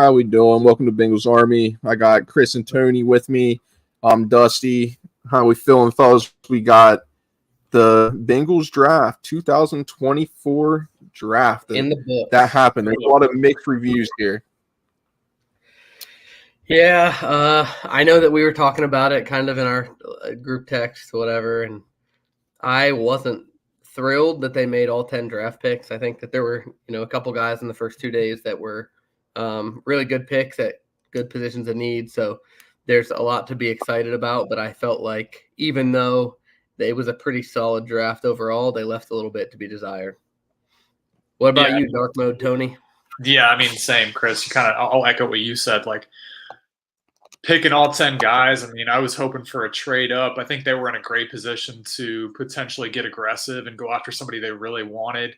How we doing? Welcome to Bengals Army. I got Chris and Tony with me. I'm Dusty. How we feeling, fellas? We got the Bengals draft, 2024 draft. In the book. That happened. There's a lot of mixed reviews here. Yeah, I know that we were talking about it kind of in our group text, whatever, and I wasn't thrilled that they made all 10 draft picks. I think that there were, a couple guys in the first 2 days that were really good picks at good positions of need. So there's a lot to be excited about, but I felt like even though it was a pretty solid draft overall, they left a little bit to be desired. What about you, Dark Mode, Tony? Yeah, I mean, same, Chris. I'll echo what you said. Like, picking all 10 guys, I was hoping for a trade up. I think they were in a great position to potentially get aggressive and go after somebody they really wanted.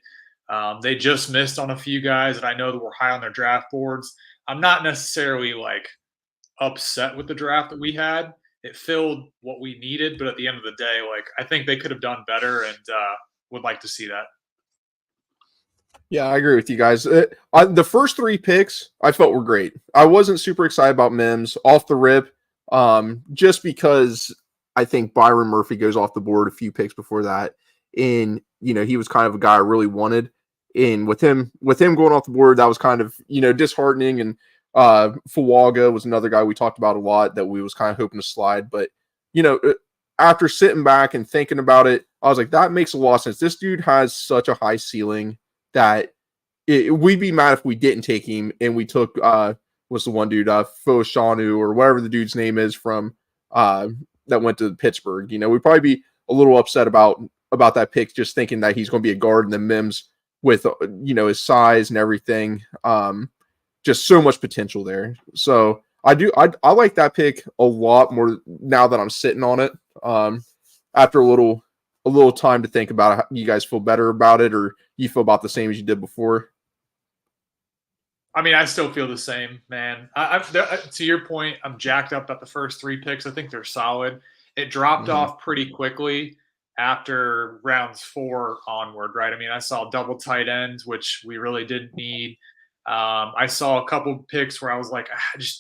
They just missed on a few guys that I know that were high on their draft boards. I'm not necessarily upset with the draft that we had. It filled what we needed, but at the end of the day, I think they could have done better and would like to see that. Yeah, I agree with you guys. The first 3 picks I felt were great. I wasn't super excited about Mims off the rip, just because I think Byron Murphy goes off the board a few picks before that, and he was kind of a guy I really wanted. And with him going off the board, that was kind of disheartening. And Fuaga was another guy we talked about a lot that we was kind of hoping to slide, but after sitting back and thinking about it, I was like, that makes a lot of sense. This dude has such a high ceiling that we'd be mad if we didn't take him and we took what's the one dude, Foshanu or whatever the dude's name is from that went to Pittsburgh. We'd probably be a little upset about that pick, just thinking that he's going to be a guard, and then Mims with his size and everything, just so much potential there. So I like that pick a lot more now that I'm sitting on it. After a little time to think about it, how you guys feel better about it, or you feel about the same as you did before? I still feel the same, man. To your point, I'm jacked up at the first 3 picks. I think they're solid. It dropped off pretty quickly after rounds 4 onward, right? I saw double tight ends, which we really didn't need. I saw a couple picks where I was like,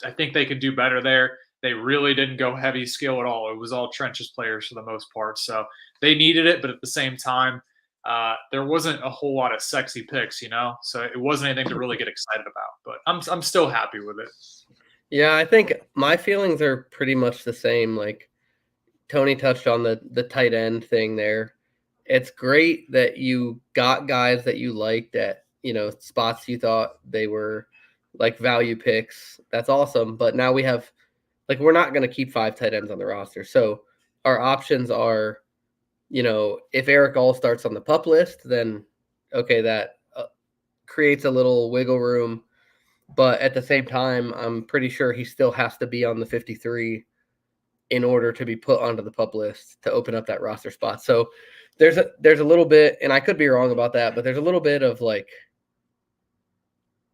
I think they could do better there. They really didn't go heavy skill at all. It was all trenches players for the most part. So they needed it, but at the same time, there wasn't a whole lot of sexy picks, so it wasn't anything to really get excited about, but I'm still happy with it. Yeah, I think my feelings are pretty much the same. Like Tony touched on the tight end thing there. It's great that you got guys that you liked at, spots you thought they were like value picks. That's awesome. But now we have, we're not going to keep 5 tight ends on the roster. So our options are, if Eric All starts on the pup list, then okay, that creates a little wiggle room. But at the same time, I'm pretty sure he still has to be on the 53 in order to be put onto the pup list to open up that roster spot. So there's a little bit, and I could be wrong about that, but there's a little bit of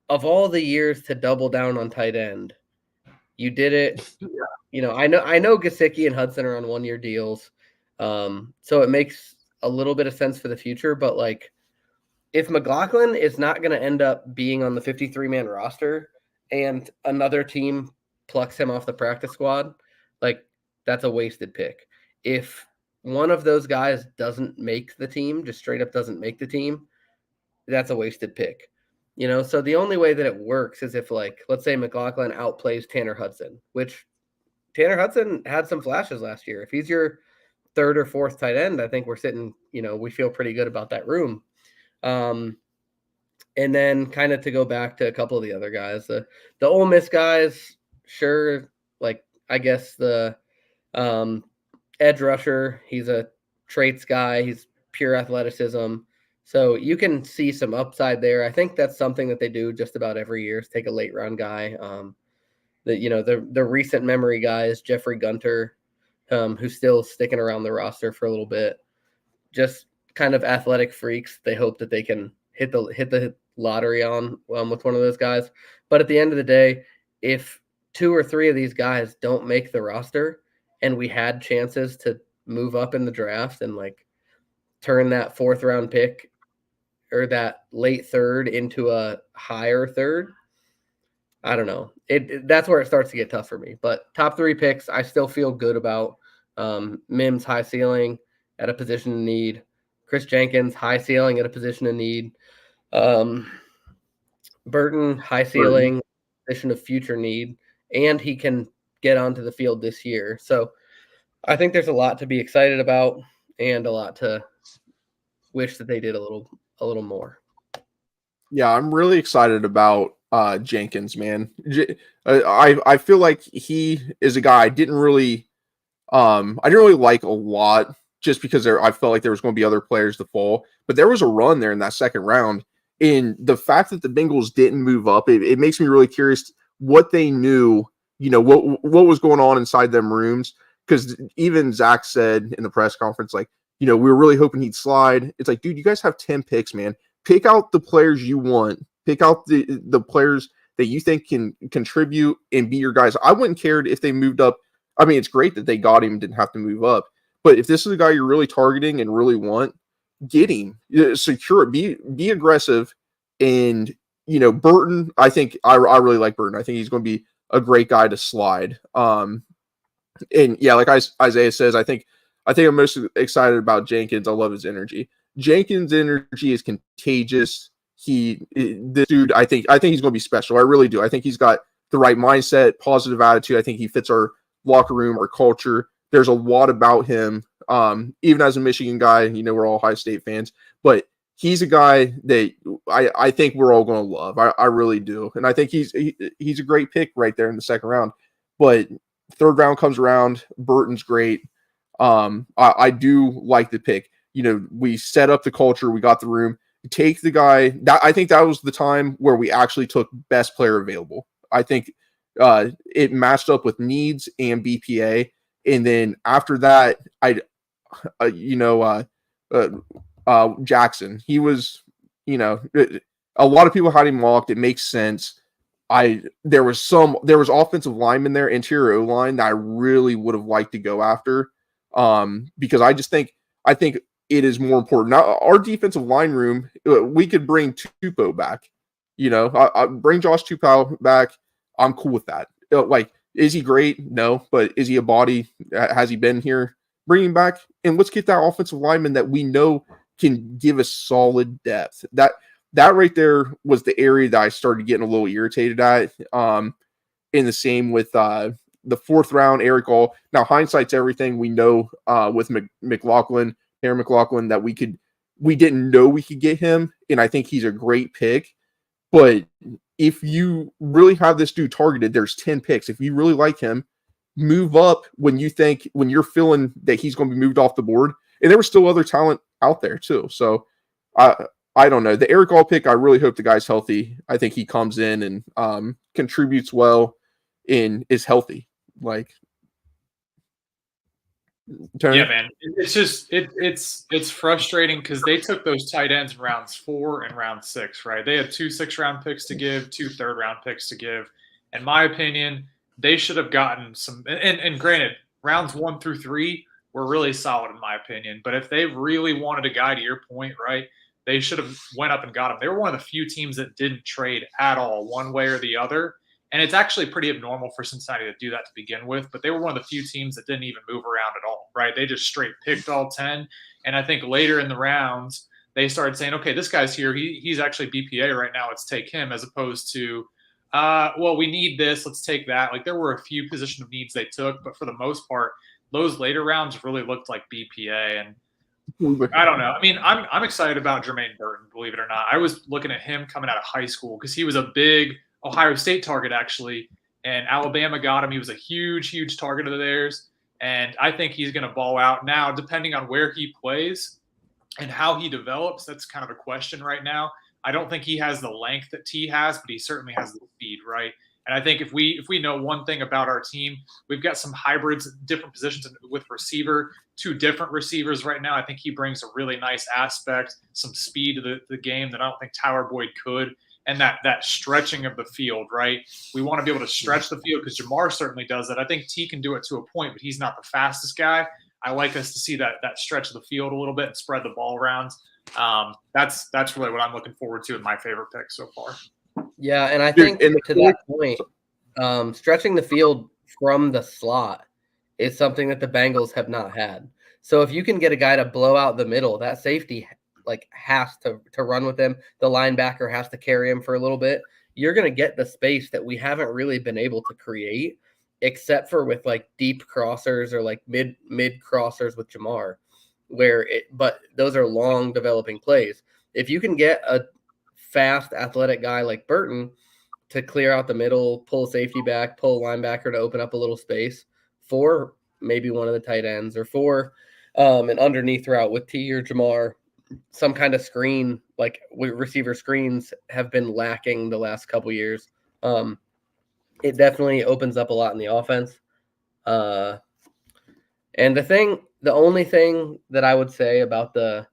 of all the years to double down on tight end, you did it. Yeah. I know Gesicki and Hudson are on 1-year deals. So it makes a little bit of sense for the future, but if McLaughlin is not going to end up being on the 53-man roster and another team plucks him off the practice squad, that's a wasted pick. If one of those guys doesn't make the team, just straight up doesn't make the team, that's a wasted pick. So the only way that it works is if let's say McLaughlin outplays Tanner Hudson, which Tanner Hudson had some flashes last year. If he's your 3rd or 4th tight end, I think we're sitting, we feel pretty good about that room. And then kind of to go back to a couple of the other guys, the Ole Miss guys, sure. I guess the edge rusher, he's a traits guy. He's pure athleticism. So you can see some upside there. I think that's something that they do just about every year is take a late round guy. The recent memory guy is Jeffrey Gunter, who's still sticking around the roster for a little bit. Just kind of athletic freaks. They hope that they can hit the lottery on with one of those guys. But at the end of the day, if 2 or 3 of these guys don't make the roster and we had chances to move up in the draft and turn that 4th round pick or that late 3rd into a higher 3rd, I don't know. That's where it starts to get tough for me. But top 3 picks, I still feel good about. Mims high ceiling at a position of need. Chris Jenkins high ceiling at a position of need. Burton high ceiling position of future need, and he can get onto the field this year. So I think there's a lot to be excited about and a lot to wish that they did a little more. Yeah, I'm really excited about Jenkins, man. I feel like he is a guy I didn't really like a lot just because I felt like there was going to be other players to fall, but there was a run there in that second round. And the fact that the Bengals didn't move up, it makes me really curious what they knew, what was going on inside them rooms. Because even Zach said in the press conference, like, we were really hoping he'd slide. It's like, dude, you guys have 10 picks, man. Pick out the players you want. Pick out the players that you think can contribute and be your guys. I wouldn't care if they moved up. I mean, it's great that they got him and didn't have to move up. But if this is a guy you're really targeting and really want, get him. Secure it. Be aggressive. And, Burton, I think I really like Burton. I think he's going to be a great guy to slide. And yeah, like Isaiah says, I think I'm most excited about Jenkins. I love his energy. Jenkins' energy is contagious. This dude, I think he's going to be special. I really do. I think he's got the right mindset, positive attitude. I think he fits our locker room, our culture. There's a lot about him. Even as a Michigan guy, we're all Ohio State fans, but he's a guy that I think we're all going to love. I really do. And I think he's a great pick right there in the second round. But third round comes around. Burton's great. I do like the pick. We set up the culture. We got the room. Take the guy. I think that was the time where we actually took best player available. I think it matched up with needs and BPA. And then after that, Jackson. He was, a lot of people had him mocked. It makes sense. There was offensive linemen there, interior O-line, that I really would have liked to go after. Because I think it is more important. Now, our defensive line room, we could bring Tupou back. I bring Josh Tupou back. I'm cool with that. Is he great? No, but is he a body? Has he been here? Bring him back, and let's get that offensive lineman that we know can give us solid depth. That right there was the area that I started getting a little irritated at. In the same with the fourth round, Eric All. Now, hindsight's everything. We know with McLaughlin, Aaron McLaughlin, that we didn't know we could get him, and I think he's a great pick. But if you really have this dude targeted, there's 10 picks. If you really like him, move up when you're feeling that he's going to be moved off the board. And there was still other talent out there too. So I don't know. The Eric All pick, I really hope the guy's healthy. I think he comes in and contributes well and is healthy. Yeah, man. It's just it's frustrating because they took those tight ends in rounds 4 and round 6, right? They had 2 6-round picks to give, 2 third-round picks to give. In my opinion, they should have gotten some. And granted, rounds 1 through 3 were really solid in my opinion. But if they really wanted a guy, to your point, right, they should have went up and got him. They were one of the few teams that didn't trade at all, one way or the other. And it's actually pretty abnormal for Cincinnati to do that to begin with, but they were one of the few teams that didn't even move around at all, right? They just straight picked all 10. And I think later in the rounds, they started saying, okay, this guy's here. He's actually BPA right now. Let's take him, as opposed to, well, we need this. Let's take that. Like, there were a few position of needs they took, but for the most part, those later rounds really looked like BPA. And I don't know. I mean, I'm excited about Jermaine Burton, believe it or not. I was looking at him coming out of high school because he was a big Ohio State target, actually, and Alabama got him. He was a huge, huge target of theirs, and I think he's going to ball out. Now, depending on where he plays and how he develops, that's kind of a question right now. I don't think he has the length that T has, but he certainly has the speed, right? And I think if we know one thing about our team, we've got some hybrids, different positions with receiver, 2 different receivers right now. I think he brings a really nice aspect, some speed to the game that I don't think Tyler Boyd could. And that stretching of the field, right? We want to be able to stretch the field because Jamar certainly does that. I think T can do it to a point, but he's not the fastest guy. I like us to see that stretch of the field a little bit and spread the ball around. That's really what I'm looking forward to in my favorite pick so far. Yeah, and I Dude, think and to that point, stretching the field from the slot is something that the Bengals have not had. So if you can get a guy to blow out the middle, that safety has to run with him. The linebacker has to carry him for a little bit. You're going to get the space that we haven't really been able to create, except for with like deep crossers or like mid crossers with Jamar, but those are long developing plays. If you can get a fast, athletic guy like Burton to clear out the middle, pull safety back, pull linebacker to open up a little space for maybe one of the tight ends or for an underneath route with T or Jamar, some kind of screen, like receiver screens have been lacking the last couple years. It definitely opens up a lot in the offense. And the only thing that I would say about the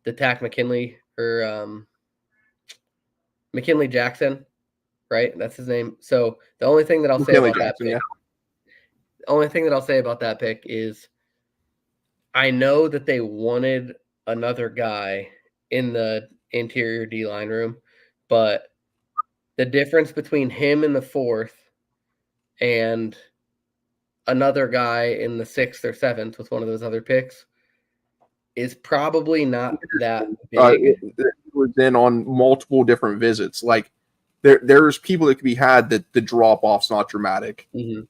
Takk McKinley or McKinley Jackson, right? That's his name. So the only thing that I'll say about that pick, the only thing that I'll say about that pick is I know that they wanted another guy in the interior D-line room, but the difference between him in the 4th and another guy in the 6th or 7th with one of those other picks is probably not that big. It was in on multiple different visits. Like there's people that could be had that the drop off's not dramatic. Mm-hmm.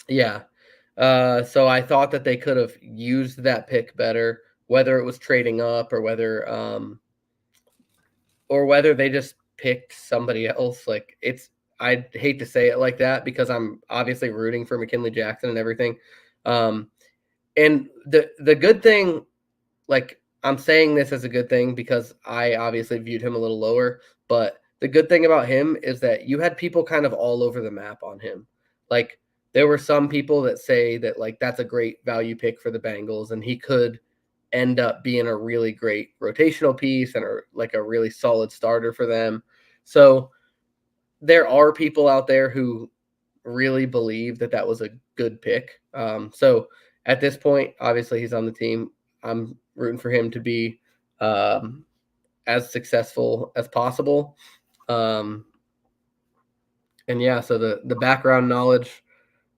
Yeah. So I thought that they could have used that pick better, whether it was trading up or whether they just picked somebody else. Like I hate to say it like that because I'm obviously rooting for McKinley Jackson and everything. And the good thing, like I'm saying this as a good thing because I obviously viewed him a little lower, but the good thing about him is that you had people kind of all over the map on him. Like there were some people that say that like that's a great value pick for the Bengals and he could end up being a really great rotational piece and like a really solid starter for them. So there are people out there who really believe that that was a good pick. So at this point, obviously he's on the team. I'm rooting for him to be as successful as possible. And yeah, so the background knowledge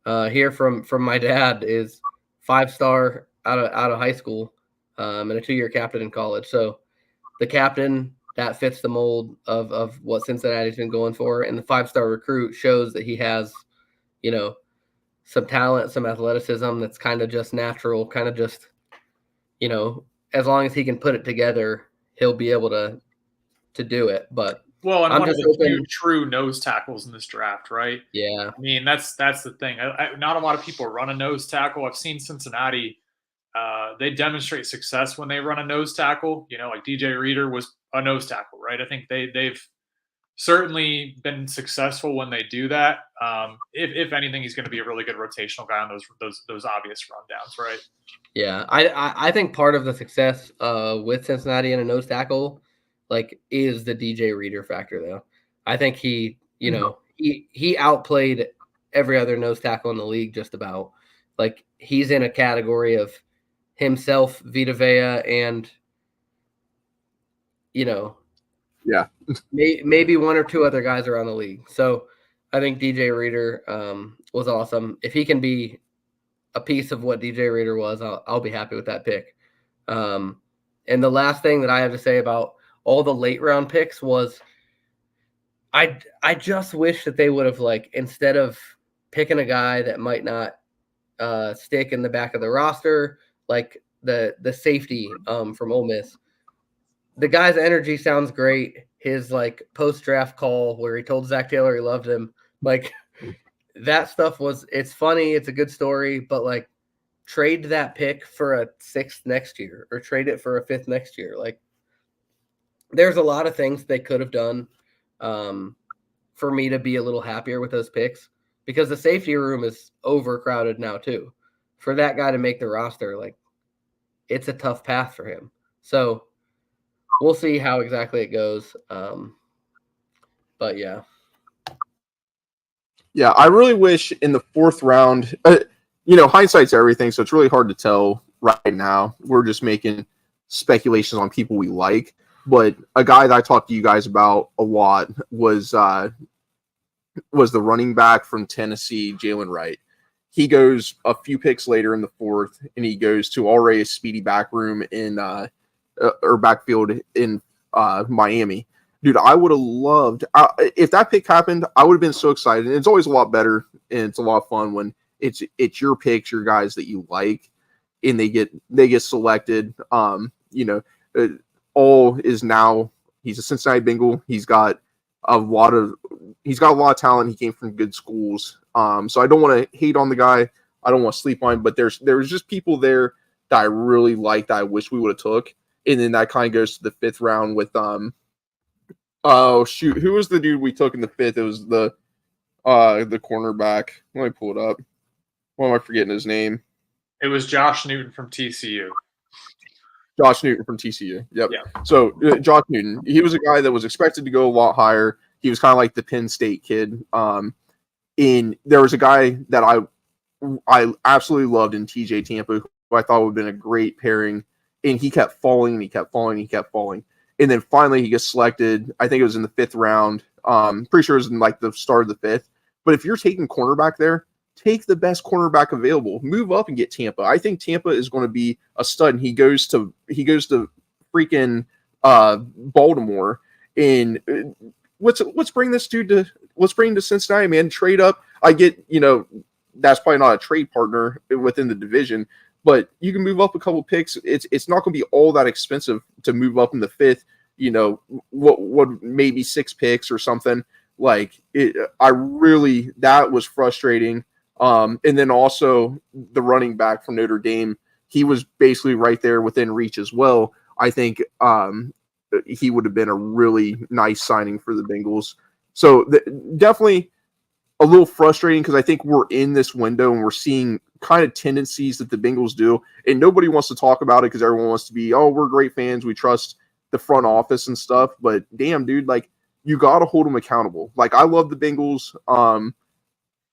here from my dad is 5-star out of high school and a 2-year captain in college. So the captain that fits the mold of what Cincinnati's been going for, and the 5-star recruit shows that he has, some talent, some athleticism that's kind of just natural, kind of just, as long as he can put it together, he'll be able to do it. But and I'm one just of the hoping, few true nose tackles in this draft, right? Yeah. I mean, that's the thing. Not a lot of people run a nose tackle. I've seen Cincinnati. They demonstrate success when they run a nose tackle. Like DJ Reader was a nose tackle, right? I think they've certainly been successful when they do that. If anything, he's going to be a really good rotational guy on those obvious rundowns, right? Yeah, I think part of the success with Cincinnati and a nose tackle, like, is the DJ Reader factor, though. I think he outplayed every other nose tackle in the league just about. Like, he's in a category of himself, Vita Vea, and maybe one or two other guys around the league. So I think DJ Reader was awesome. If he can be a piece of what DJ Reader was, I'll be happy with that pick. And the last thing that I have to say about all the late round picks was I just wish that they would have, like, instead of picking a guy that might not stick in the back of the roster, like the safety from Ole Miss. The guy's energy sounds great. His like post-draft call where he told Zach Taylor he loved him, like that stuff it's funny. It's a good story, but like trade that pick for a 6th next year or trade it for a 5th next year. Like there's a lot of things they could have done for me to be a little happier with those picks because the safety room is overcrowded now too. For that guy to make the roster, like it's a tough path for him. So we'll see how exactly it goes. But yeah. Yeah, I really wish in the 4th round, hindsight's everything, so it's really hard to tell right now. We're just making speculations on people we like. But a guy that I talked to you guys about a lot was was the running back from Tennessee, Jalen Wright. He goes a few picks later in the fourth, and he goes to already a speedy back room in or backfield in Miami. Dude, I would have loved if that pick happened. I would have been so excited. And it's always a lot better, and it's a lot of fun when it's your picks, your guys that you like, and they get selected. All is now he's a Cincinnati Bengal. He's got a lot of talent. He came from good schools. So I don't want to hate on the guy. I don't want to sleep on him, but there's just people there that I really like that I wish we would have took. And then that kind of goes to the fifth round with oh shoot, who was the dude we took in the fifth? It was the cornerback. Let me pull it up. Why am I forgetting his name? It was Josh Newton from TCU. Josh Newton from TCU. Yep. Yeah. So Josh Newton, he was a guy that was expected to go a lot higher. He was kind of like the Penn State kid. And there was a guy that I absolutely loved in TJ Tampa, who I thought would have been a great pairing. And he kept falling, and he kept falling, and he kept falling. And then finally he gets selected. I think it was in the fifth round. Pretty sure it was in like the start of the fifth. But if you're taking cornerback there, take the best cornerback available. Move up and get Tampa. I think Tampa is going to be a stud. And he goes to freaking Baltimore. And let's bring this dude to Cincinnati, man. Trade up. I get, that's probably not a trade partner within the division, but you can move up a couple picks. It's not going to be all that expensive to move up in the fifth. What maybe 6 picks or something like it. That was frustrating. And then also the running back from Notre Dame, he was basically right there within reach as well. I think he would have been a really nice signing for the Bengals. So definitely a little frustrating because I think we're in this window and we're seeing kind of tendencies that the Bengals do, and nobody wants to talk about it because everyone wants to be, oh, we're great fans, we trust the front office and stuff. But damn, dude, like you got to hold them accountable. Like I love the Bengals.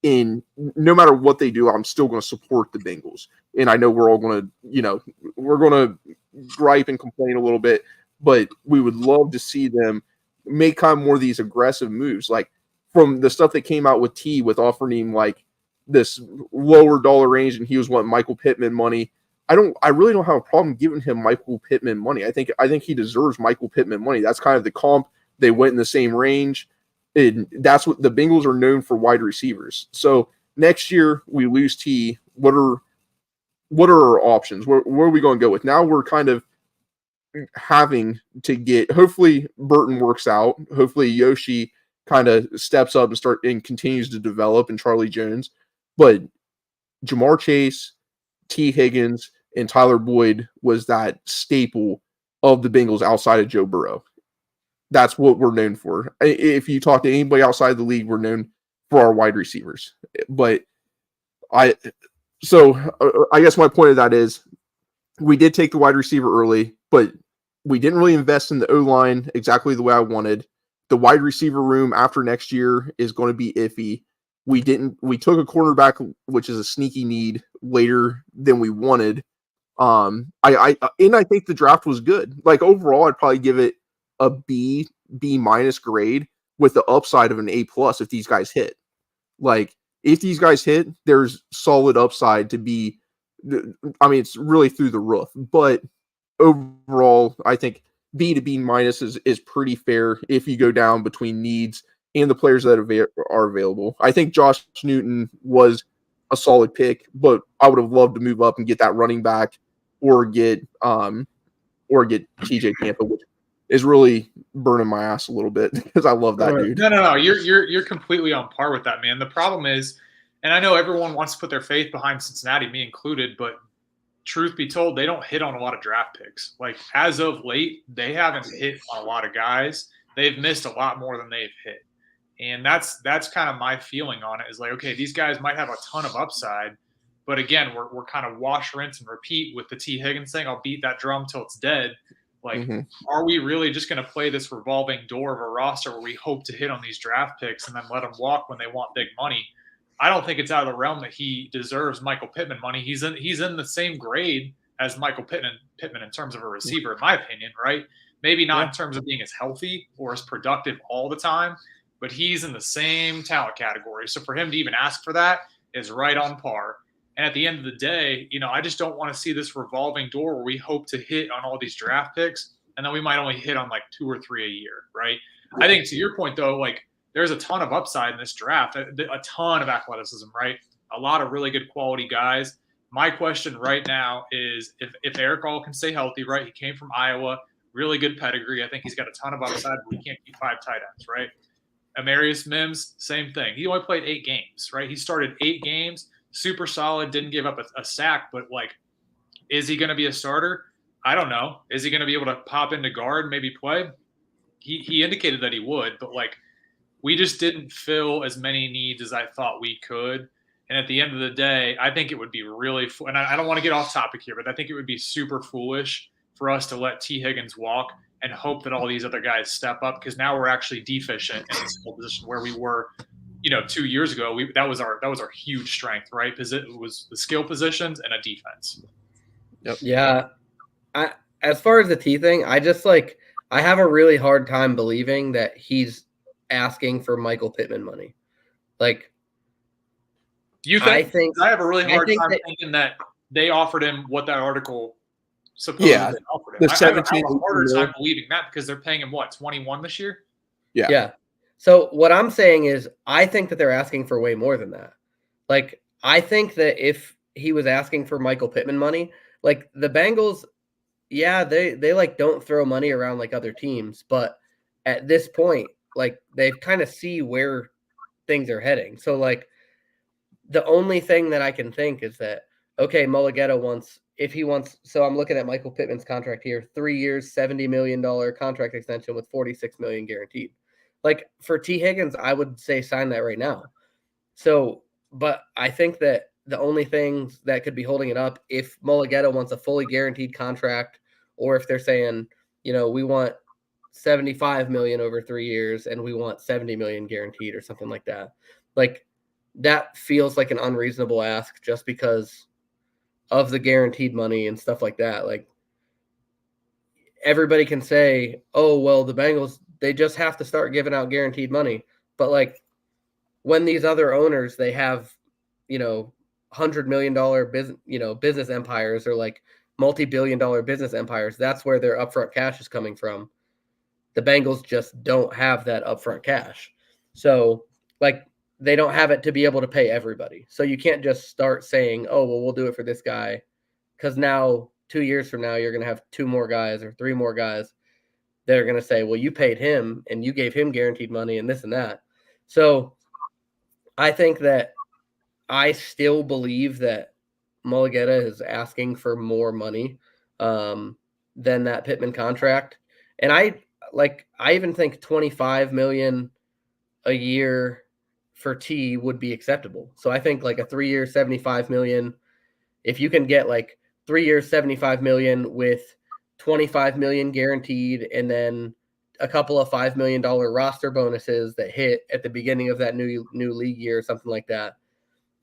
And no matter what they do, I'm still going to support the Bengals. And I know we're all going to, gripe and complain a little bit, but we would love to see them make kind of more of these aggressive moves. Like from the stuff that came out with T with offering him like this lower dollar range, and he was wanting Michael Pittman money. I really don't have a problem giving him Michael Pittman money. I think he deserves Michael Pittman money. That's kind of the comp. They went in the same range. And that's what the Bengals are known for, wide receivers. So next year we lose T. What are our options? Where are we going to go with? Now we're kind of having to get. Hopefully Burton works out. Hopefully Yoshi kind of steps up and continues to develop, and Charlie Jones. But Jamar Chase, T. Higgins, and Tyler Boyd was that staple of the Bengals outside of Joe Burrow. That's what we're known for. If you talk to anybody outside the league, we're known for our wide receivers. But I guess my point of that is we did take the wide receiver early, but we didn't really invest in the O-line exactly the way I wanted. The wide receiver room after next year is going to be iffy. We took a cornerback, which is a sneaky need, later than we wanted. I think the draft was good. Like overall, I'd probably give it a B minus grade with the upside of an A+ if these guys hit. Like if these guys hit, there's solid upside to be. I mean, it's really through the roof. But overall, I think B to B minus is pretty fair if you go down between needs and the players that are available. I think Josh Newton was a solid pick, but I would have loved to move up and get that running back or get TJ Tampa, which is really burning my ass a little bit because I love that dude. No. You're completely on par with that, man. The problem is, and I know everyone wants to put their faith behind Cincinnati, me included, but truth be told, they don't hit on a lot of draft picks. Like as of late, they haven't hit on a lot of guys. They've missed a lot more than they've hit. And that's kind of my feeling on it is like, okay, these guys might have a ton of upside, but again, we're kind of wash, rinse, and repeat with the T. Higgins thing. I'll beat that drum till it's dead. Like, Are we really just going to play this revolving door of a roster where we hope to hit on these draft picks and then let them walk when they want big money? I don't think it's out of the realm that he deserves Michael Pittman money. He's in the same grade as Michael Pittman in terms of a receiver, in my opinion, right? Maybe not in terms of being as healthy or as productive all the time, but he's in the same talent category. So for him to even ask for that is right on par. And at the end of the day, I just don't want to see this revolving door where we hope to hit on all these draft picks and then we might only hit on like 2 or 3 a year, right? I think to your point though, like there's a ton of upside in this draft, a ton of athleticism, right? A lot of really good quality guys. My question right now is if Eric All can stay healthy, right? He came from Iowa, really good pedigree. I think he's got a ton of upside, but we can't keep 5 tight ends, right? Amarius Mims, same thing. He only played 8 games, right? He started 8 games, super solid, didn't give up a sack, but like, is he going to be a starter? I don't know. Is he going to be able to pop into guard, maybe play? He indicated that he would, but like, we just didn't fill as many needs as I thought we could. And at the end of the day, I think it would be really – and I don't want to get off topic here, but I think it would be super foolish for us to let T. Higgins walk and hope that all these other guys step up, because now we're actually deficient in the skill position where we were 2 years ago. That was our huge strength, right? Because it was the skill positions and a defense. Yep. Yeah. As far as the T thing, I have a really hard time believing that he's asking for Michael Pittman money. Like, you think? I have a really hard time thinking that they offered him what that article supposedly offered him. I have a harder time believing that because they're paying him what, 21 this year? Yeah. So what I'm saying is, I think that they're asking for way more than that. Like, I think that if he was asking for Michael Pittman money, like the Bengals, yeah, they like don't throw money around like other teams, but at this point, like they kind of see where things are heading. So like the only thing that I can think is that, okay, Mulugeta wants, so I'm looking at Michael Pittman's contract here, 3 years, $70 million contract extension with $46 million guaranteed. Like for T. Higgins, I would say sign that right now. So, but I think that the only things that could be holding it up, if Mulugeta wants a fully guaranteed contract, or if they're saying, we want $75 million over 3 years and we want $70 million guaranteed or something like that. Like that feels like an unreasonable ask just because of the guaranteed money and stuff like that. Like everybody can say, oh, well, the Bengals, they just have to start giving out guaranteed money. But like when these other owners, they have, $100 million business empires or like multi-billion-dollar business empires, that's where their upfront cash is coming from. The Bengals just don't have that upfront cash. So like they don't have it to be able to pay everybody. So you can't just start saying, oh, well, we'll do it for this guy. Because now 2 years from now, you're going to have 2 more guys or 3 more guys that are going to say, well, you paid him and you gave him guaranteed money and this and that. So I think that I still believe that Mulugeta is asking for more money than that Pittman contract. And I even think $25 million a year for T would be acceptable. So I think like a 3 year, $75 million, if you can get like 3 years, $75 million with $25 million guaranteed, and then a couple of $5 million roster bonuses that hit at the beginning of that new league year or something like that,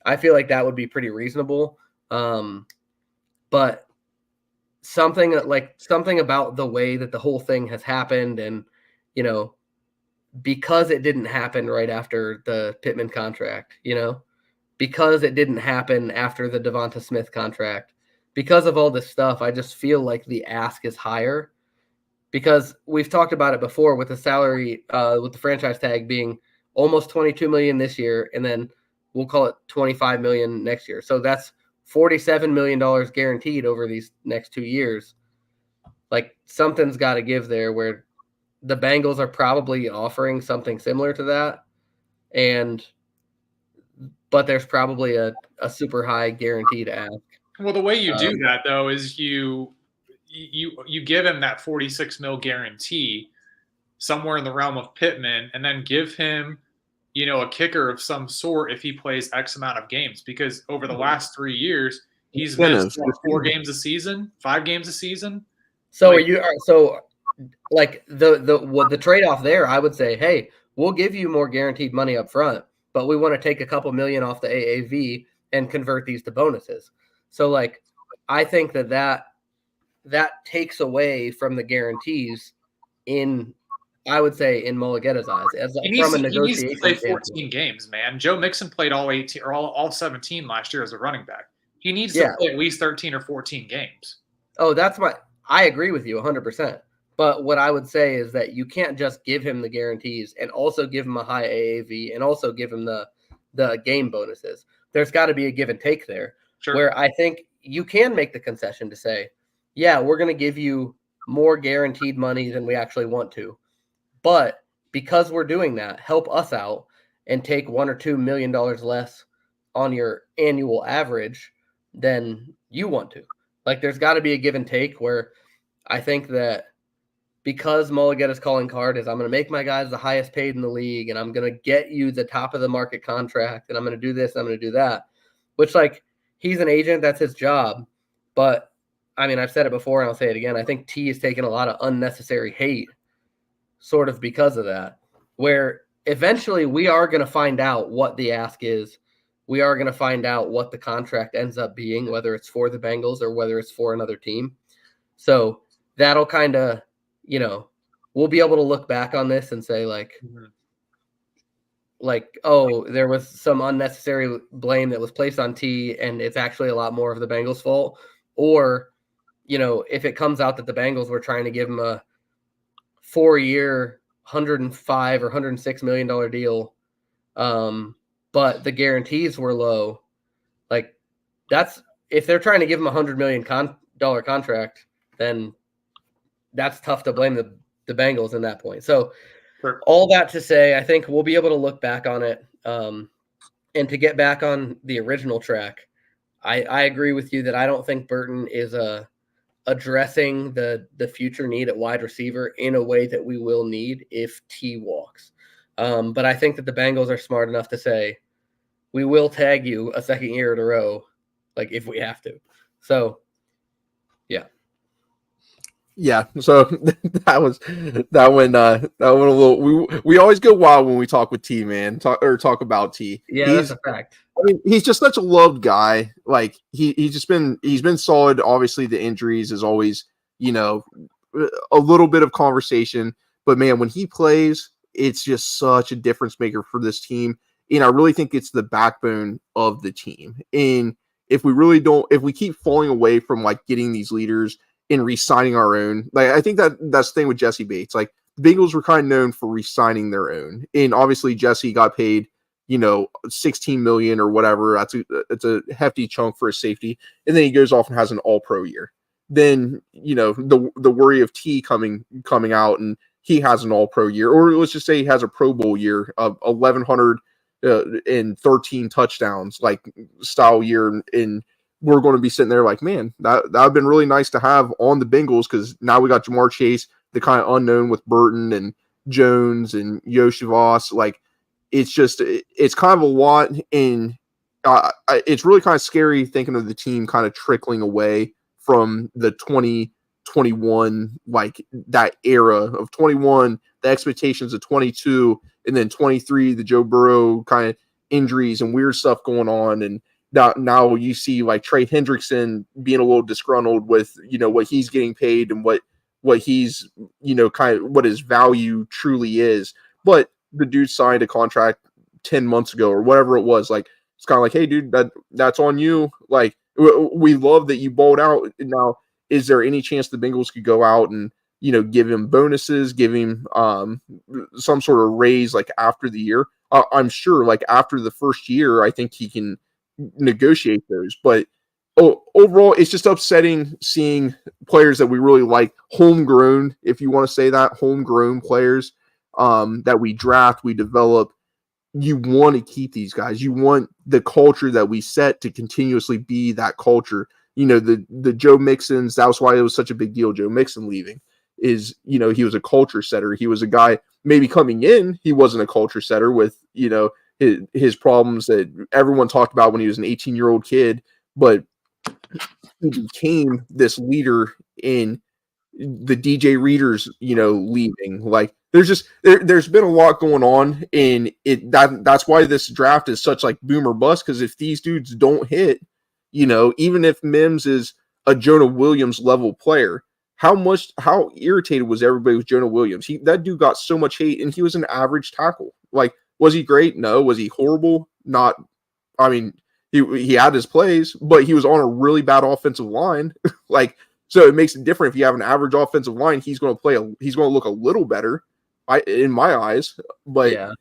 I feel like that would be pretty reasonable. But something about the way that the whole thing has happened, and because it didn't happen right after the Pittman contract, because it didn't happen after the Devonta Smith contract, because of all this stuff, I just feel like the ask is higher, because we've talked about it before with the salary, with the franchise tag being almost $22 million this year, and then we'll call it $25 million next year. So that's $47 million guaranteed over these next 2 years. Like something's got to give there, where the Bengals are probably offering something similar to that. But there's probably a super high guaranteed ask. Well, the way you do that though is you give him that 46 mil guarantee somewhere in the realm of Pittman, and then give him, a kicker of some sort if he plays X amount of games, because over the last 3 years, he's missed 4 games a season, 5 games a season. So the trade-off there, I would say, hey, we'll give you more guaranteed money up front, but we want to take a couple million off the AAV and convert these to bonuses. So like, I think that takes away from the guarantees in I would say in Mulligeta's eyes, from a He needs to negotiation play standpoint. 14 games, man. Joe Mixon played all 18 or all 17 last year as a running back. He needs to play at least 13 or 14 games. Oh, I agree with you 100%. But what I would say is that you can't just give him the guarantees and also give him a high AAV and also give him the game bonuses. There's got to be a give and take there, where I think you can make the concession to say, yeah, we're going to give you more guaranteed money than we actually want to. But because we're doing that, help us out and take $1 or $2 million less on your annual average than you want to. Like, there's got to be a give and take where I think that because Mulligeta's calling card is I'm going to make my guys the highest paid in the league and I'm going to get you the top of the market contract and I'm going to do this, I'm going to do that, which, like, he's an agent, that's his job. But I mean, I've said it before and I'll say it again. I think T has taken a lot of unnecessary hate sort of because of that, where eventually we are going to find out what the ask is. We are going to find out what the contract ends up being, whether it's for the Bengals or whether it's for another team. So that'll kind of, we'll be able to look back on this and say oh, there was some unnecessary blame that was placed on T and it's actually a lot more of the Bengals' fault. Or, if it comes out that the Bengals were trying to give him a 4-year, $105 or $106 million deal, but the guarantees were low, like, that's, if they're trying to give him $100 million contract, then that's tough to blame the Bengals in that point. So all that to say, I think we'll be able to look back on it. And to get back on the original track, I agree with you that I don't think Burton is addressing the future need at wide receiver in a way that we will need if T walks. But I think that the Bengals are smart enough to say, we will tag you a second year in a row, like, if we have to. So, yeah. Yeah, so that went a little. We always go wild when we talk with T, man. Talk about T. Yeah, that's a fact. I mean, he's just such a loved guy. Like, he's been solid. Obviously, the injuries is always, a little bit of conversation. But man, when he plays, it's just such a difference maker for this team. And I really think it's the backbone of the team. And if we keep falling away from, like, getting these leaders in re-signing our own, like, I think that's the thing with Jesse Bates. Like, the Bengals were kind of known for re-signing their own, and obviously Jesse got paid, $16 million or whatever. It's a hefty chunk for a safety, and then he goes off and has an All-Pro year. Then the worry of T coming out and he has an All-Pro year, or let's just say he has a Pro Bowl year of 1,113 touchdowns, like, style year, and we're going to be sitting there like, man, that would have been really nice to have on the Bengals, because now we got Jamar Chase, the kind of unknown with Burton and Jones and Yoshi Voss. Like, it's kind of a lot, and it's really kind of scary thinking of the team kind of trickling away from the 2021, like, that era of 21, the expectations of 22, and then 23, the Joe Burrow kind of injuries and weird stuff going on, and now you see, like, Trey Hendrickson being a little disgruntled with, what he's getting paid and what he's, kind of what his value truly is. But the dude signed a contract 10 months ago or whatever it was. Like, it's kind of like, hey, dude, that's on you. Like, we love that you bowled out. Now, is there any chance the Bengals could go out and, give him bonuses, give him some sort of raise, like, after the year? I'm sure, like, after the first year, I think he can negotiate those. But overall, it's just upsetting seeing players that we really like, homegrown, if you want to say that, homegrown players that we draft, we develop. You want to keep these guys. You want the culture that we set to continuously be that culture. The Joe Mixons, that was why it was such a big deal, Joe Mixon leaving, is, he was a culture setter. He was a guy, maybe coming in, he wasn't a culture setter with, his problems that everyone talked about when he was an 18-year-old kid, but he became this leader in the DJ Readers, leaving. Like, there's been a lot going on, and that's why this draft is such, like, boom or bust, because if these dudes don't hit, even if Mims is a Jonah Williams level player, how irritated was everybody with Jonah Williams? That dude got so much hate, and he was an average tackle. Like, was he great? No. Was he horrible? Not. I mean, he had his plays, but he was on a really bad offensive line. Like, so it makes it different if you have an average offensive line. He's going to look a little better, in my eyes. But Yeah.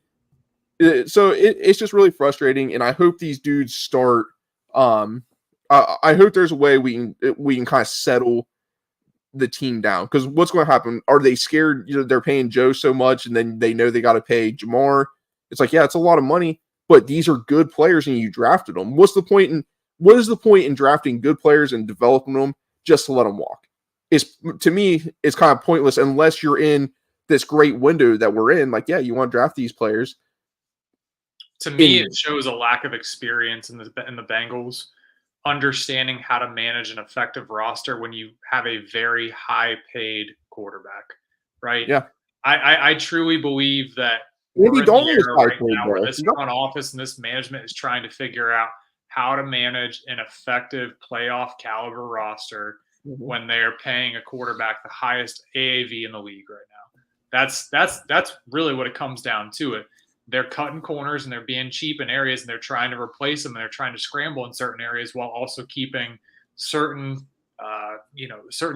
So it's just really frustrating, and I hope these dudes start. I hope there's a way we can kind of settle the team down, because what's going to happen? Are they scared? They're paying Joe so much, and then they know they got to pay Jamar. It's like, yeah, it's a lot of money, but these are good players, and you drafted them. What is the point in drafting good players and developing them just to let them walk? To me, it's kind of pointless unless you're in this great window that we're in. Like, yeah, you want to draft these players. To me, it shows a lack of experience in the Bengals understanding how to manage an effective roster when you have a very high-paid quarterback, right? Yeah. I truly believe that Maybe Dalton is right now where this front office and this management is trying to figure out how to manage an effective playoff caliber roster when they're paying a quarterback the highest AAV in the league right now. That's really what it comes down to. It. They're cutting corners and they're being cheap in areas, and they're trying to replace them, and they're trying to scramble in certain areas while also keeping certain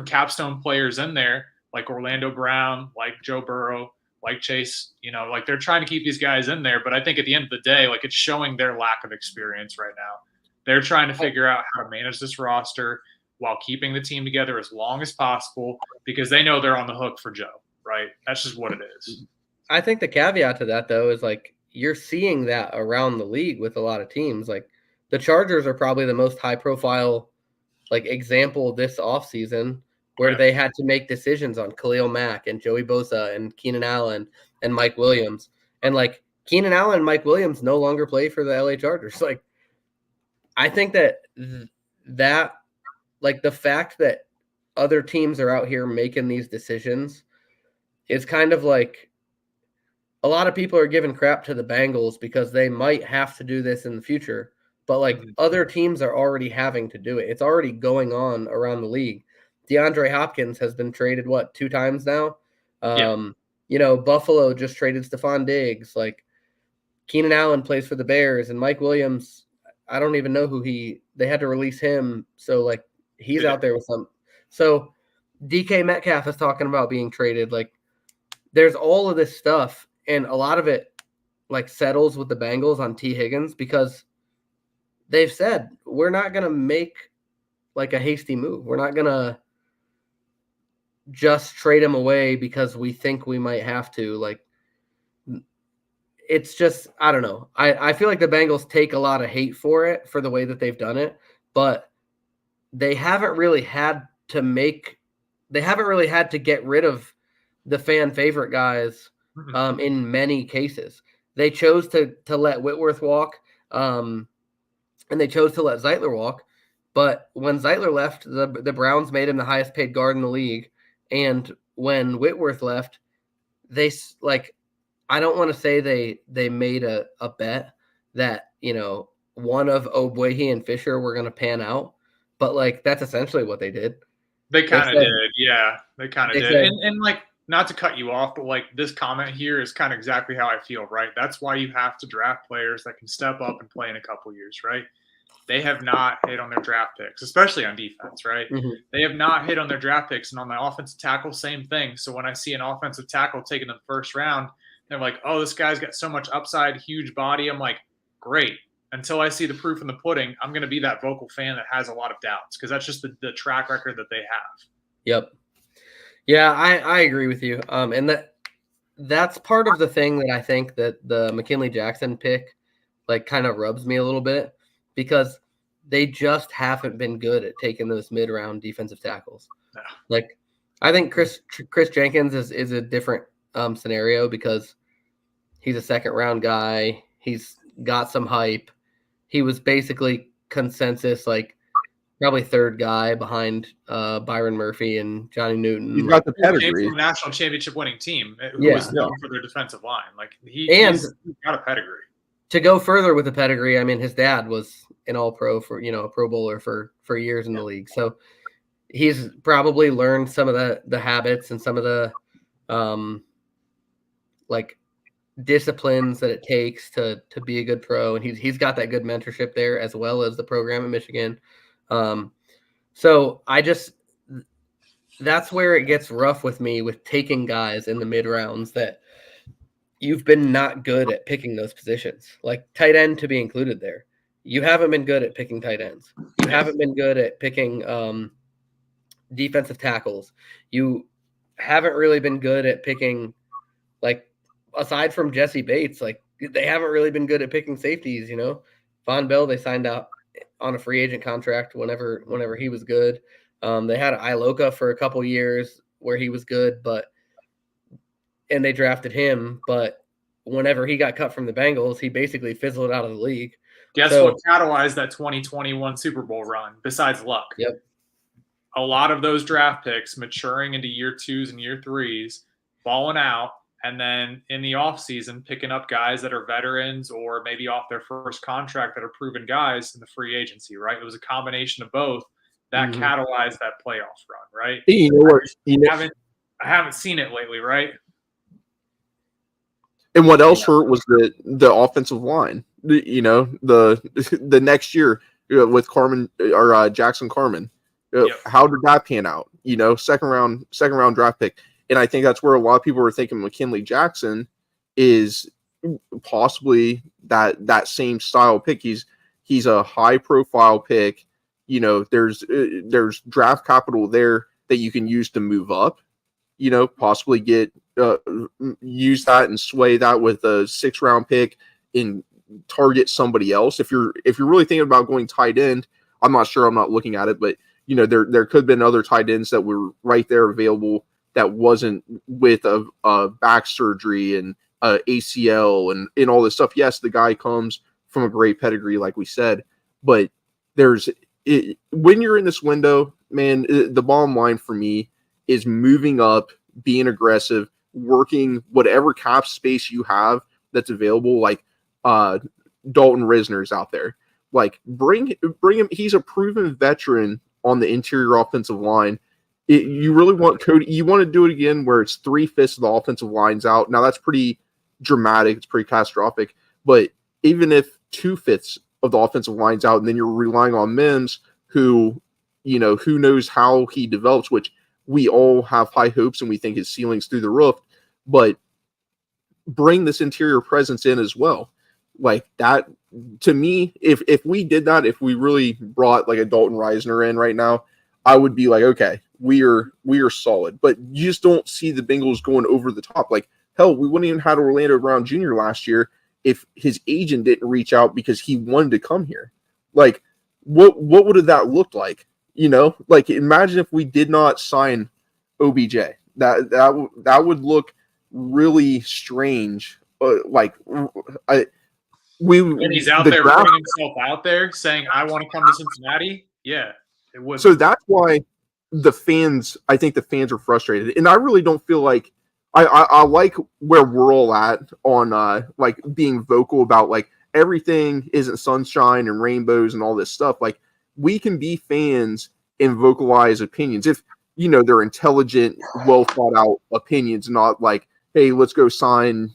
capstone players in there, like Orlando Brown, like Joe Burrow, like Chase. Like they're trying to keep these guys in there. But I think at the end of the day, like, it's showing their lack of experience right now. They're trying to figure out how to manage this roster while keeping the team together as long as possible, because they know they're on the hook for Joe, right? That's just what it is. I think the caveat to that, though, is like you're seeing that around the league with a lot of teams. Like the Chargers are probably the most high-profile example this offseason where they had to make decisions on Khalil Mack and Joey Bosa and Keenan Allen and Mike Williams. And Keenan Allen and Mike Williams no longer play for the LA Chargers. I think that the fact that other teams are out here making these decisions is kind of like a lot of people are giving crap to the Bengals because they might have to do this in the future, but other teams are already having to do it. It's already going on around the league. DeAndre Hopkins has been traded 2 times now. Buffalo just traded Stephon Diggs. Keenan Allen plays for the Bears, and Mike Williams, I don't even know they had to release him. So he's out there with some. So DK Metcalf is talking about being traded. There's all of this stuff. And a lot of it settles with the Bengals on T. Higgins because they've said we're not going to make a hasty move. We're not going to just trade him away because we think we might have to. It's just, I don't know. I feel like the Bengals take a lot of hate for it, for the way that they've done it, but they haven't really had to get rid of the fan favorite guys. In many cases, they chose to let Whitworth walk, and they chose to let Zeitler walk. But when Zeitler left, the Browns made him the highest paid guard in the league. And when Whitworth left, they I don't want to say they made a bet that one of Ogbuehi and Fisher were going to pan out, but that's essentially what they did. They kind of did, yeah. They kind of did, and not to cut you off, but this comment here is kind of exactly how I feel, right? That's why you have to draft players that can step up and play in a couple years, right? They have not hit on their draft picks, especially on defense, right? Mm-hmm. They have not hit on their draft picks, and on the offensive tackle, same thing. So when I see an offensive tackle taken in the first round, they're like, oh, this guy's got so much upside, huge body. I'm like, great. Until I see the proof in the pudding, I'm going to be that vocal fan that has a lot of doubts because that's just the track record that they have. Yep. Yeah, I agree with you. And that's part of the thing that I think that the McKinley Jackson pick kind of rubs me a little bit because they just haven't been good at taking those mid-round defensive tackles. No. I think Chris Jenkins is a different scenario because he's a second-round guy. He's got some hype. He was basically consensus probably third guy behind Byron Murphy and Johnny Newton. He's got the pedigree. He came from a national championship winning team who was known for their defensive line. He's got a pedigree. To go further with the pedigree, I mean, his dad was an All-Pro for a Pro Bowler for years in the league. So he's probably learned some of the habits and some of the like disciplines that it takes to be a good pro, and he's got that good mentorship there as well as the program at Michigan. So that's where it gets rough with me with taking guys in the mid rounds that you've been not good at picking those positions, like tight end to be included there. You haven't been good at picking tight ends. You haven't been good at picking defensive tackles. You haven't really been good at picking, like, aside from Jesse Bates, like they haven't really been good at picking safeties. Von Bell, they signed out on a free agent contract whenever he was good. They had Iloka for a couple years where he was good, and they drafted him, but whenever he got cut from the Bengals, he basically fizzled out of the league. Guess what catalyzed that 2021 Super Bowl run, besides luck? Yep. A lot of those draft picks maturing into year 2s and year 3s, falling out, and then in the offseason picking up guys that are veterans or maybe off their first contract that are proven guys in the free agency, right? It was a combination of both that catalyzed that playoff run, right? You know what? I haven't seen it lately, right? And what else hurt was the offensive line. The next year with Carman or Jackson Carman. How did that pan out? Second round draft pick. And I think that's where a lot of people were thinking McKinley Jackson is possibly that same style pick. He's a high profile pick. There's draft capital there that you can use to move up. Possibly get use that and sway that with a 6th round pick and target somebody else. If you're really thinking about going tight end, I'm not sure. I'm not looking at it, but there could have been other tight ends that were right there available that wasn't with a back surgery and ACL and all this stuff. Yes, the guy comes from a great pedigree, like we said, but when you're in this window, man, the bottom line for me is moving up, being aggressive, working whatever cap space you have that's available. Like Dalton Risner's out there. Like bring him. He's a proven veteran on the interior offensive line. You really want Cody. You want to do it again where it's 3/5 of the offensive line's out. Now that's pretty dramatic. It's pretty catastrophic. But even if 2/5 of the offensive line's out, and then you're relying on Mims, who knows how he develops, which we all have high hopes and we think his ceiling's through the roof, but bring this interior presence in as well. Like that, to me, if we did that, if we really brought like a Dalton Risner in right now, I would be like, okay, we are solid. But you just don't see the Bengals going over the top. Like, hell, we wouldn't even have Orlando Brown Jr. last year if his agent didn't reach out because he wanted to come here. Like, what would have that looked like? Like imagine if we did not sign OBJ. That would look really strange. And he's out there putting himself out there saying, "I want to come to Cincinnati." Yeah, it would. So that's why I think the fans are frustrated, and I really don't feel like I like where we're all at on like being vocal about like everything isn't sunshine and rainbows and all this stuff. Like we can be fans and vocalize opinions if they're intelligent, well thought out opinions, not like, hey, let's go sign,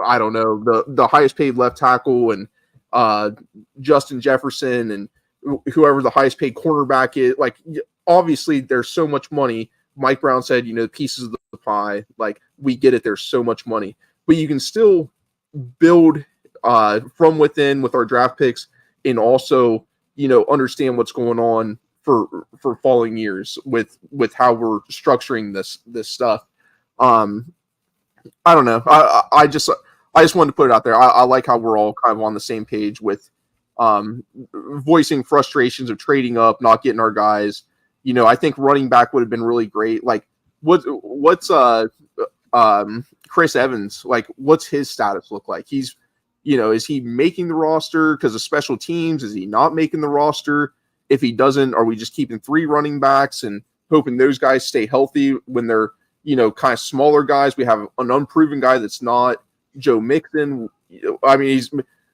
I don't know, the highest paid left tackle and Justin Jefferson and whoever the highest paid cornerback is. Like obviously there's so much money. Mike Brown said, pieces of the pie, like we get it. There's so much money, but you can still build from within with our draft picks and also, understand what's going on for following years with how we're structuring this stuff. I don't know. I just wanted to put it out there. I like how we're all kind of on the same page with voicing frustrations of trading up, not getting our guys. I think running back would have been really great. Like what's Chris Evans, like what's his status look like? He's, is he making the roster because of special teams? Is he not making the roster? If he doesn't, are we just keeping 3 running backs and hoping those guys stay healthy when they're, kind of smaller guys? We have an unproven guy that's not Joe Mixon. I mean,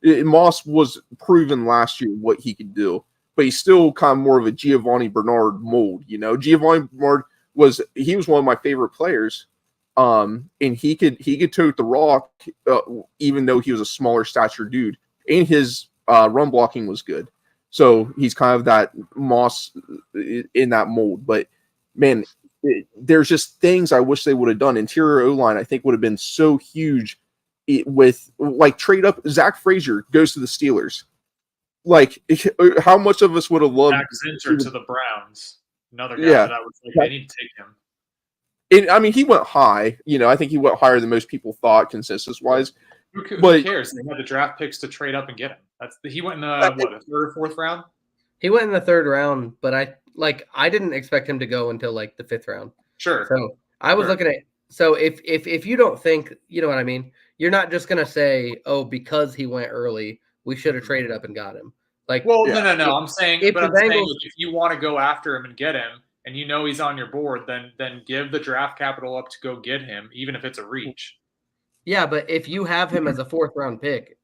Moss was proven last year what he could do, but he's still kind of more of a Giovanni Bernard mold. Giovanni Bernard was one of my favorite players. And he could tote the rock, even though he was a smaller stature dude, and his run blocking was good. So he's kind of that Moss in that mold. But man, there's just things I wish they would have done. Interior O-line, I think, would have been so huge. With like trade up, Zach Frazier goes to the Steelers. Like, how much of us would have loved Zach Zinter to the Browns? Another guy that I was like, they need to take him. I mean, he went high. I think he went higher than most people thought consensus-wise. Who cares? They had the draft picks to trade up and get him. He went in the third or fourth round? He went in the third round, but I didn't expect him to go until like the fifth round. Sure. So I was looking at. So if you don't think, you know what I mean, you're not just gonna say, oh, because he went early, we should have traded up and got him. Like, well, no. I'm saying, if if you want to go after him and get him, and he's on your board, then give the draft capital up to go get him, even if it's a reach. Yeah, but if you have him as a fourth round pick,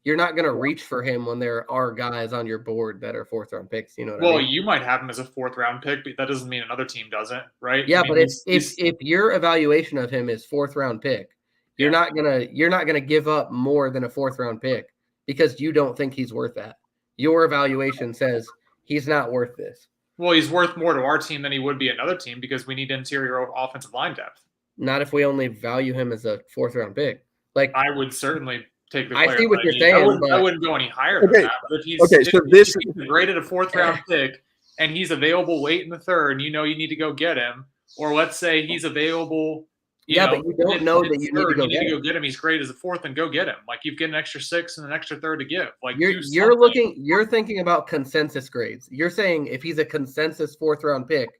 you're not going to reach for him when there are guys on your board that are fourth round picks. You know what I mean? You might have him as a fourth round pick, but that doesn't mean another team doesn't, right? Yeah, but if your evaluation of him is fourth round pick, you're not gonna give up more than a fourth round pick because you don't think he's worth that. Your evaluation says he's not worth this. Well, he's worth more to our team than he would be another team because we need interior offensive line depth. Not if we only value him as a fourth round pick. Like, I would certainly take the. I see what you're saying. I wouldn't go any higher than that. But if he's graded a fourth round pick and he's available late in the third, you need to go get him. Or let's say he's available. But you don't know that you need to go get him. He's great as a fourth, and go get him. Like, you've got an extra 6 and an extra third to give. Like, you're thinking about consensus grades. You're saying if he's a consensus fourth round pick,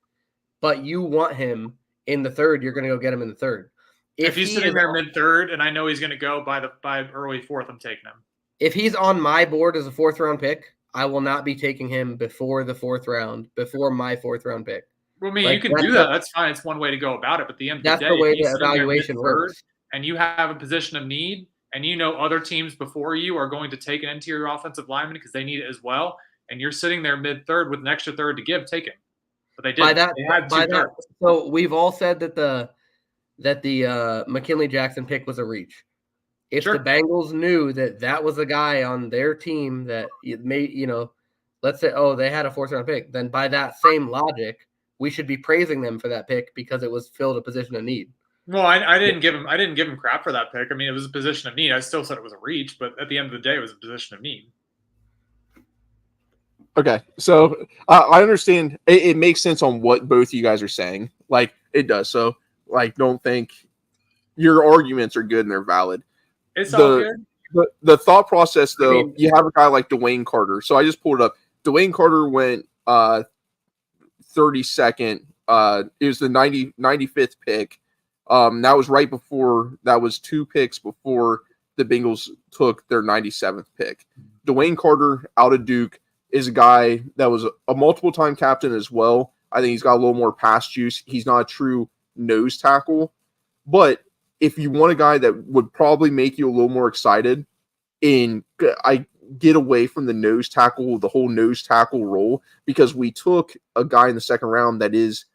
but you want him in the third, you're going to go get him in the third. If he's sitting there mid third, and I know he's going to go by early fourth, I'm taking him. If he's on my board as a fourth round pick, I will not be taking him before the fourth round, before my fourth round pick. Well, I mean, you can do that. That's fine. It's one way to go about it. But at the end of the day, that's the way the evaluation works. And you have a position of need, and other teams before you are going to take an interior offensive lineman because they need it as well. And you're sitting there mid third with an extra third to give, take him. But they didn't. So we've all said that the McKinley Jackson pick was a reach. If the Bengals knew that was a guy on their team that let's say, they had a fourth round pick, then by that same logic, we should be praising them for that pick because it was filled a position of need. Well, I didn't give him crap for that pick. I mean, it was a position of need. I still said it was a reach, but at the end of the day, it was a position of need. Okay, so I understand. It makes sense on what both of you guys are saying. Like, it does. So, like, don't think your arguments are good and they're valid. It's all good. The thought process, though, you have a guy like Dwayne Carter. So I just pulled it up. Dwayne Carter went 32nd. It was the 95th pick. That was right before, that was 2 picks before the Bengals took their 97th pick. Dwayne Carter out of Duke is a guy that was a multiple-time captain as well. I think he's got a little more pass juice. He's not a true nose tackle. But if you want a guy that would probably make you a little more excited, I get away from the whole nose tackle role, because we took a guy in the second round that is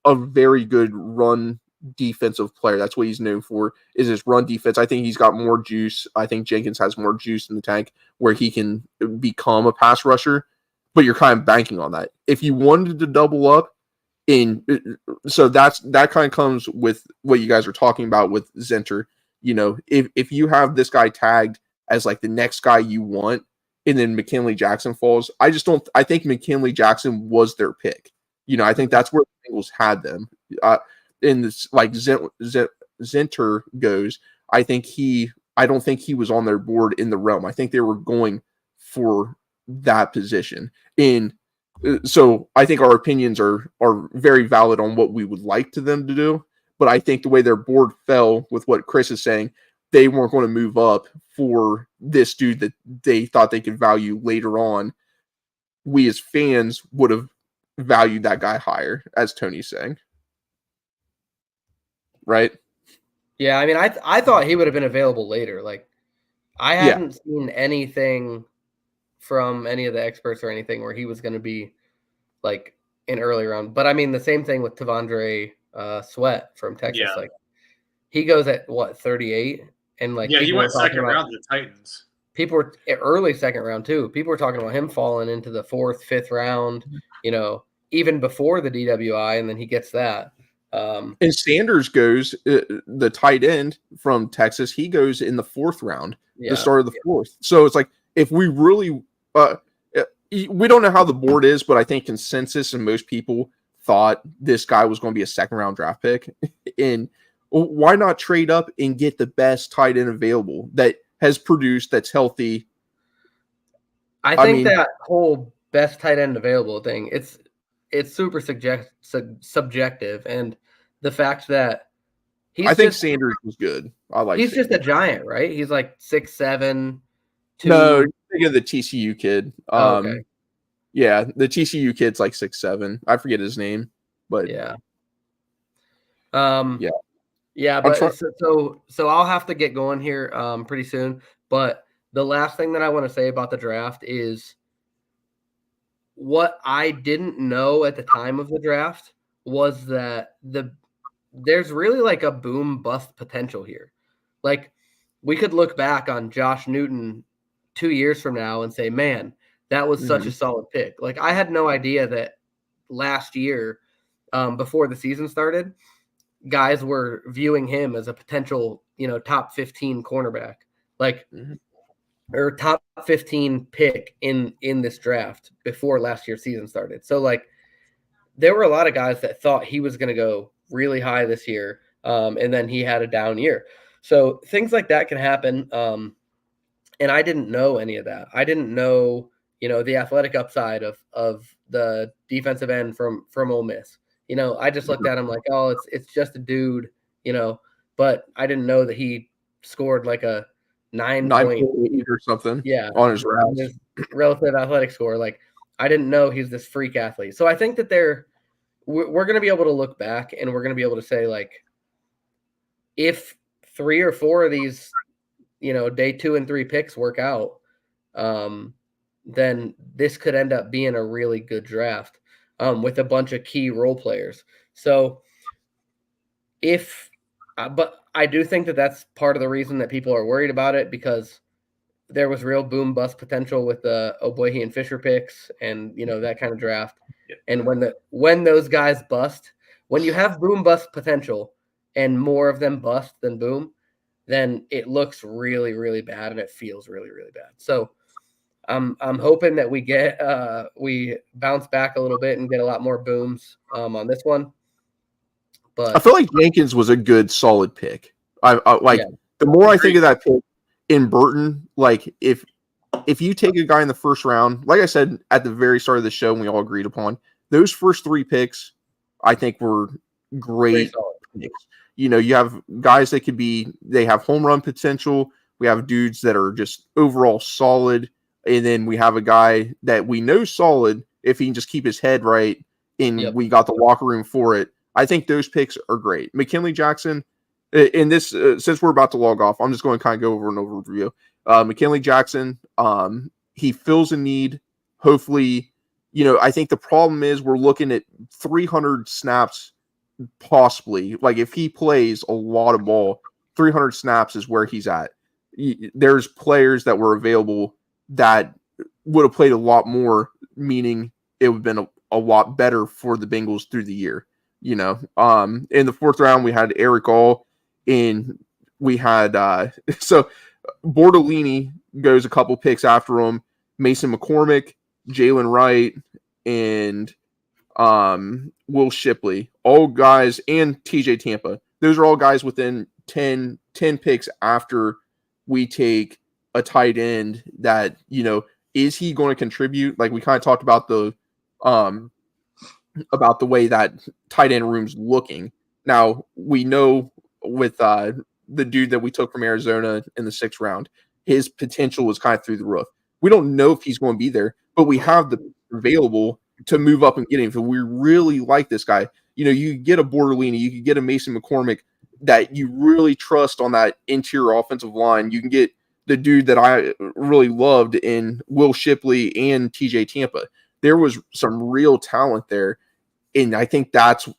a very good run defensive player. That's what he's known for, is his run defense. I think he's got more juice. I think Jenkins has more juice in the tank where he can become a pass rusher, but you're kind of banking on that. If you wanted to double up so that kind of comes with what you guys are talking about with Zinter. If you have this guy tagged as like the next guy you want, and then McKinley Jackson falls, I think McKinley Jackson was their pick. I think that's where the Bengals had them. In this, like Zinter goes, I don't think he was on their board in the realm. I think they were going for that position. So I think our opinions are very valid on what we would like to them to do. But I think the way their board fell with what Chris is saying, they weren't going to move up for this dude that they thought they could value later on. We as fans would have valued that guy higher, as Tony's saying. Right? Yeah, I mean, I thought he would have been available later. Like, I hadn't seen anything from any of the experts or anything where he was going to be like an early round. But I mean, the same thing with Tavondre Sweat from Texas. Yeah. Like he goes at what 38, and like Yeah, he people went were talking second about round to the Titans. people were early second round too. People were talking about him falling into the 4th, 5th round. You know, even before the DWI, and then he gets that. And Sanders goes, the tight end from Texas, he goes in the 4th round, the start of the 4th. So it's like, if we really, we don't know how the board is, but I think consensus and most people thought this guy was going to be a 2nd round draft pick. And why not trade up and get the best tight end available that has produced, that's healthy? I mean, that whole best tight end available thing, it's super subjective, and the fact that I think Sanders was good. He's Sanders. Just a giant, right? He's like 6'7". No, think of the TCU kid. Okay. Yeah, the TCU kid's like 6'7". I forget his name, but yeah. Yeah. Yeah, but so I'll have to get going here pretty soon. But the last thing that I want to say about the draft is what I didn't know at the time of the draft was that there's really like a boom bust potential here. Like we could look back on Josh Newton 2 years from now and say, man, that was such a solid pick. Like I had no idea that last year, before the season started, guys were viewing him as a potential, top 15 cornerback, like, or top 15 pick in this draft before last year's season started. So like there were a lot of guys that thought he was going to go really high this year. And then he had a down year. So things like that can happen. And I didn't know any of that. I didn't know, the athletic upside of the defensive end from Ole Miss. I just looked at him like, oh, it's just a dude, but I didn't know that he scored like a 9.8 or something. Yeah, on his routes. His relative athletic score. Like I didn't know he's this freak athlete. So I think that we're going to be able to look back and we're going to be able to say like, if 3 or 4 of these, day 2 and 3 picks work out, then this could end up being a really good draft with a bunch of key role players. So but I do think that that's part of the reason that people are worried about it, because there was real boom bust potential with the Ogbuehi and Fisher picks and, that kind of draft. Yep. And when those guys bust, when you have boom bust potential and more of them bust than boom, then it looks really, really bad and it feels really, really bad. So I'm hoping that we bounce back a little bit and get a lot more booms on this one. But I feel like Jenkins was a good, solid pick. The more I think of that pick in Burton, like if you take a guy in the 1st round, like I said at the very start of the show, and we all agreed upon, those first 3 picks, I think were great picks. You have guys that they have home run potential. We have dudes that are just overall solid. And then we have a guy that we know solid if he can just keep his head right, and we got the locker room for it. I think those picks are great. McKinley Jackson, in this, since we're about to log off, I'm just going to kind of go over an overview. McKinley Jackson, he fills a need. Hopefully, I think the problem is we're looking at 300 snaps possibly. Like if he plays a lot of ball, 300 snaps is where he's at. There's players that were available that would have played a lot more, meaning it would have been a lot better for the Bengals through the year. In the 4th round, we had Eric All, and we had so Bortolini goes a couple picks after him, Mason McCormick, Jalen Wright, and Will Shipley, all guys, and TJ Tampa. Those are all guys within 10 picks after we take a tight end that, is he going to contribute? Like we kind of talked about the way that tight end room's looking. Now we know with the dude that we took from Arizona in the 6th round, his potential was kind of through the roof. We don't know if he's going to be there, but we have the available to move up and get him. If we really like this guy, you get a Bortolini, you could get a Mason McCormick that you really trust on that interior offensive line. You can get the dude that I really loved in Will Shipley and TJ Tampa. There was some real talent there. And I think that's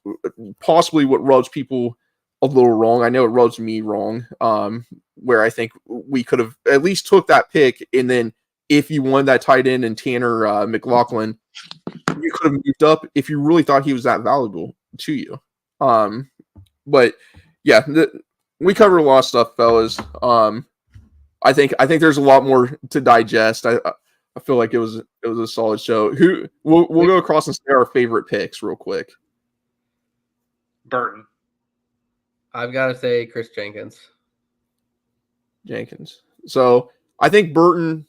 possibly what rubs people a little wrong. I know it rubs me wrong, where I think we could have at least took that pick. And then if you wanted that tight end and Tanner McLaughlin, you could have moved up if you really thought he was that valuable to you. But yeah, we covered a lot of stuff, fellas. I think there's a lot more to digest. I feel like it was a solid show. We'll go across and say our favorite picks real quick. Burton. I've got to say Chris Jenkins. So I think Burton,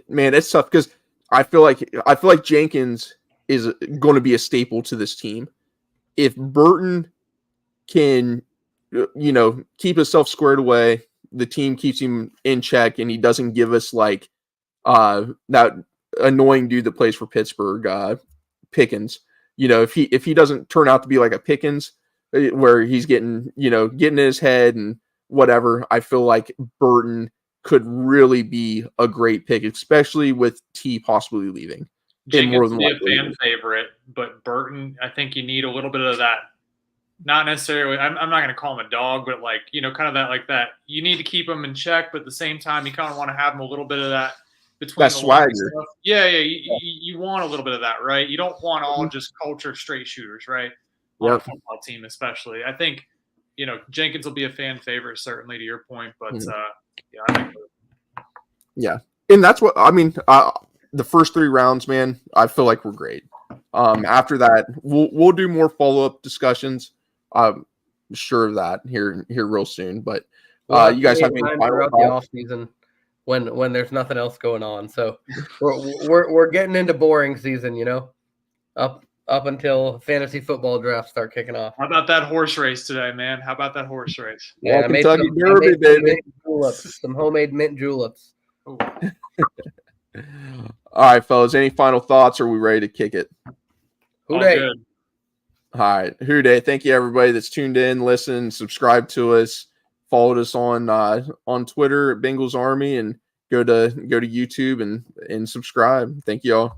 man, it's tough because I feel like Jenkins is going to be a staple to this team. If Burton can, keep himself squared away, the team keeps him in check, and he doesn't give us like that annoying dude that plays for Pittsburgh, Pickens. If he doesn't turn out to be like a Pickens, where he's getting in his head and whatever, I feel like Burton could really be a great pick, especially with T possibly leaving. Jenkins would be a fan favorite, but Burton, I think you need a little bit of that. Not necessarily, I'm not going to call him a dog, but like, kind of that, like that. You need to keep him in check, but at the same time, you kind of want to have him a little bit of that between that swagger. Yeah. You want a little bit of that, right? You don't want all just culture straight shooters, right? On a football team, especially. I think, Jenkins will be a fan favorite, certainly to your point, but I think. Yeah, and that's what I mean. The first 3 rounds, man, I feel like we're great. After that, we'll do more follow-up discussions. I'm sure of that here real soon. But you guys have any final the off season when there's nothing else going on. So we're getting into boring season, up until fantasy football drafts start kicking off. How about that horse race today, man? How about that horse race? Yeah, I made Kentucky Derby, baby. Some homemade mint juleps. Ooh. All right, fellas. Any final thoughts? Or are we ready to kick it? Who Dey? All right, Who Dey. Thank you, everybody that's tuned in, listened, subscribed to us, followed us on Twitter at Bengals Army, and go to YouTube and subscribe. Thank you all.